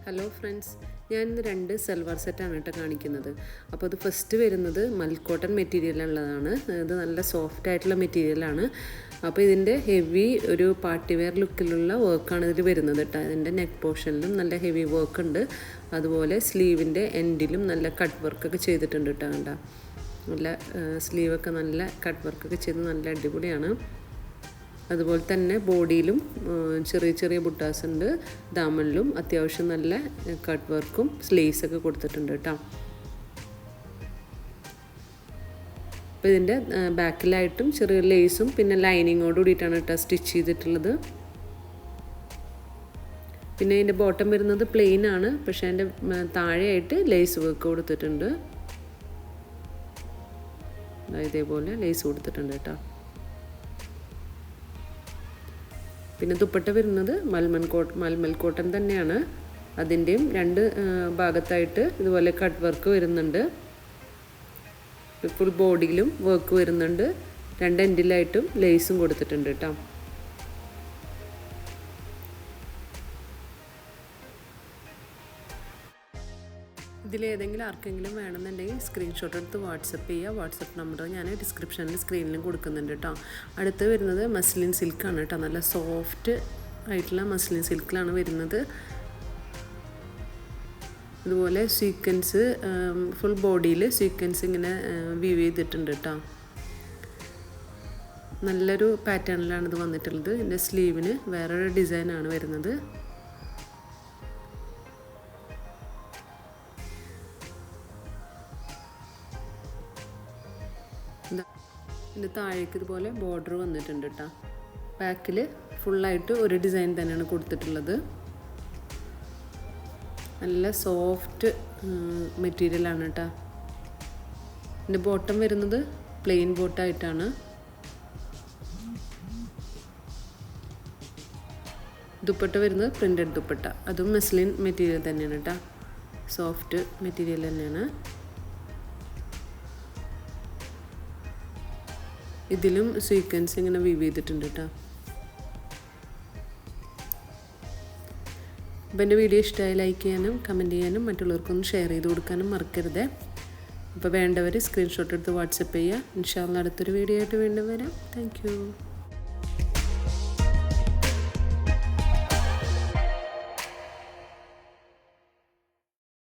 Hello friends, ഞാൻ ഇന്ന് 2 സൽവാർ സെറ്റാണ് കേട്ടോ കാണിക്കുന്നത്. അപ്പോൾ അത് ഫസ്റ്റ് വരുന്നത് മൽക്കോട്ടൺ മെറ്റീരിയലുള്ളതാണ്. ഇത് നല്ല സോഫ്റ്റ് ആയിട്ടുള്ള മെറ്റീരിയലാണ്. അപ്പോൾ ഇതിൻ്റെ ഹെവി ഒരു പാർട്ടി വെയർ ലുക്കിലുള്ള വർക്കാണ് ഇതിൽ വരുന്നത് കേട്ടോ. ഇതിൻ്റെ നെക്ക് പോർഷനിലും നല്ല ഹെവി വർക്ക് ഉണ്ട്. അതുപോലെ സ്ലീവിൻ്റെ എൻഡിലും നല്ല കട്ട് വർക്കൊക്കെ ചെയ്തിട്ടുണ്ട് കേട്ടോ. കണ്ടോ, നല്ല സ്ലീവൊക്കെ നല്ല കട്ട് വർക്കൊക്കെ ചെയ്ത് നല്ല അടിപൊളിയാണ്. അതുപോലെ തന്നെ ബോഡിയിലും ചെറിയ ചെറിയ ബുട്ടാസ് ഉണ്ട്. ദാമനിലും അത്യാവശ്യം നല്ല കട്ട് വർക്കും സ്ലീവ്സൊക്കെ കൊടുത്തിട്ടുണ്ട് കേട്ടോ. അപ്പോൾ ഇതിൻ്റെ ബാക്കിലായിട്ടും ചെറിയ ലേസും പിന്നെ ലൈനിങ്ങോട് കൂടിയിട്ടാണ് കേട്ടോ സ്റ്റിച്ച് ചെയ്തിട്ടുള്ളത്. പിന്നെ ഇതിൻ്റെ ബോട്ടം വരുന്നത് പ്ലെയിൻ ആണ്, പക്ഷേ അതിൻ്റെ താഴെയായിട്ട് ലേസ് വർക്ക് കൊടുത്തിട്ടുണ്ട്. ഇതേപോലെ ലേസ് കൊടുത്തിട്ടുണ്ട് കേട്ടോ. പിന്നെ ദുപ്പട്ട വരുന്നത് മൽമൽ കോട്ടൺ തന്നെയാണ്. അതിൻ്റെയും 2 ഭാഗത്തായിട്ട് ഇതുപോലെ കട്ട് വർക്ക് വരുന്നുണ്ട്. ഫുൾ ബോഡിയിലും വർക്ക് വരുന്നുണ്ട്. 2 എൻഡിലായിട്ടും ലേസും കൊടുത്തിട്ടുണ്ട് കേട്ടോ. ഇതിലേതെങ്കിലും ആർക്കെങ്കിലും വേണമെന്നുണ്ടെങ്കിൽ സ്ക്രീൻഷോട്ട് എടുത്ത് വാട്സപ്പ് ചെയ്യുക. വാട്സപ്പ് നമ്പർ ഞാൻ ഡിസ്ക്രിപ്ഷനിൽ സ്ക്രീനിലും കൊടുക്കുന്നുണ്ട് കേട്ടോ. അടുത്ത് വരുന്നത് മസ്ലിൻ സിൽക്കാണ് കേട്ടോ. നല്ല സോഫ്റ്റ് ആയിട്ടുള്ള മസ്ലിൻ സിൽക്കിലാണ് വരുന്നത്. ഇതുപോലെ സീക്വൻസ് ഫുൾ ബോഡിയിൽ സീക്വൻസ് ഇങ്ങനെ വീവ് ചെയ്തിട്ടുണ്ട് കേട്ടോ. നല്ലൊരു പാറ്റേണിലാണ് ഇത് വന്നിട്ടുള്ളത്. ഇതിൻ്റെ സ്ലീവിന് വേറൊരു ഡിസൈനാണ് വരുന്നത്. ഇതിൻ്റെ താഴേക്ക് ഇതുപോലെ ബോർഡർ വന്നിട്ടുണ്ട് കേട്ടോ. ബാക്കിൽ ഫുള്ളായിട്ട് ഒരു ഡിസൈൻ തന്നെയാണ് കൊടുത്തിട്ടുള്ളത്. നല്ല സോഫ്റ്റ് മെറ്റീരിയലാണ് കേട്ടോ. ഇതിൻ്റെ ബോട്ടം വരുന്നത് പ്ലെയിൻ ബോട്ടായിട്ടാണ്. ദുപ്പട്ട വരുന്നത് പ്രിൻ്റഡ് ദുപ്പട്ട, അതും മസ്ലിൻ മെറ്റീരിയൽ തന്നെയാണ് കേട്ടോ. സോഫ്റ്റ് മെറ്റീരിയൽ തന്നെയാണ്. ഇതിലും സീക്വൻസ് ഇങ്ങനെ വീവ് ചെയ്തിട്ടുണ്ട് കേട്ടോ. അപ്പോൾ എൻ്റെ വീഡിയോ ഇഷ്ടമായി ലൈക്ക് ചെയ്യാനും കമൻറ്റ് ചെയ്യാനും മറ്റുള്ളവർക്കൊന്ന് ഷെയർ ചെയ്ത് കൊടുക്കാനും മറക്കരുത്. അപ്പോൾ വേണ്ടവർ സ്ക്രീൻഷോട്ട് എടുത്ത് വാട്സപ്പ് ചെയ്യുക. ഇൻഷാ അല്ലാഹ് അടുത്തൊരു വീഡിയോ ആയിട്ട് വീണ്ടും വരാം. Thank you.